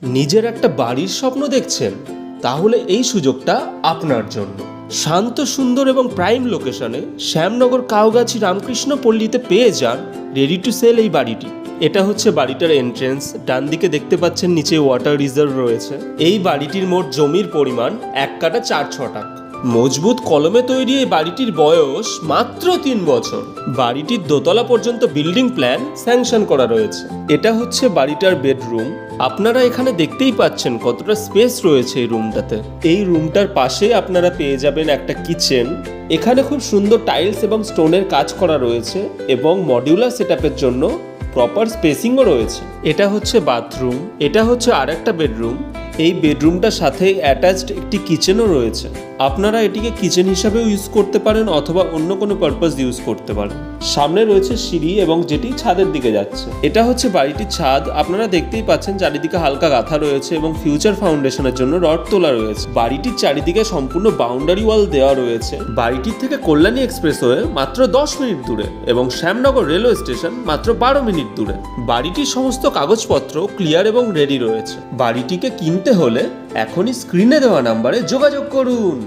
নিজের একটা বাড়ির স্বপ্ন দেখছেন? তাহলে এই সুযোগটা আপনার জন্য। শান্ত, সুন্দর এবং প্রাইম লোকেশনে শ্যামনগর কাউগাছি রামকৃষ্ণ পল্লীতে পেয়ে যান রেডি টু সেল এই বাড়িটি। এটা হচ্ছে বাড়িটার এন্ট্রেন্স। ডান দিকে দেখতে পাচ্ছেন নিচে ওয়াটার রিজার্ভ রয়েছে। এই বাড়িটির মোট জমির পরিমাণ 1 কাঠা 4 ছটাক। মজবুত কলমে তৈরি এই বাড়িটির বয়স মাত্র 3 বছর। বাড়িটির দোতলা পর্যন্ত বিল্ডিং প্ল্যান স্যাংশন করা রয়েছে। এটা হচ্ছে বাড়িটার বেডরুম। আপনারা এখানে দেখতেই পাচ্ছেন কতটা স্পেস রয়েছে এই রুমটাতে। এই রুমটার পাশে আপনারা পেয়ে যাবেন একটা কিচেন। এখানে খুব সুন্দর টাইলস এবং স্টোনের কাজ করা রয়েছে এবং মডিউলার সেটআপের জন্য প্রপার স্পেসিংও রয়েছে। এটা হচ্ছে বাথরুম। এটা হচ্ছে আরেকটা বেডরুম। এই বেডরুমটার সাথে অ্যাটাচড একটি কিচেনও রয়েছে। আপনারা এটিকে কিচেন হিসাবেও ইউজ করতে পারেন অথবা অন্য কোনো পারপাস ইউজ করতে পারেন। সামনে রয়েছে সিঁড়ি এবং যেটি ছাদের দিকে যাচ্ছে। এটা হচ্ছে বাড়িটির ছাদ। আপনারা দেখতেই পাচ্ছেন চারিদিকে হালকা গাঁথা রয়েছে এবং ফিউচার ফাউন্ডেশনের জন্য রড তোলা রয়েছে। বাড়িটির চারিদিকে সম্পূর্ণ বাউন্ডারি ওয়াল দেওয়া রয়েছে। বাড়িটির থেকে কল্যাণী এক্সপ্রেসওয়ে মাত্র 10 মিনিট দূরে এবং শ্যামনগর রেলওয়ে স্টেশন মাত্র 12 মিনিট দূরে। বাড়িটির সমস্ত কাগজপত্র ক্লিয়ার এবং রেডি রয়েছে। বাড়িটিকে কিনতে হলে এখনই স্ক্রিনে দেওয়া নাম্বারে যোগাযোগ করুন।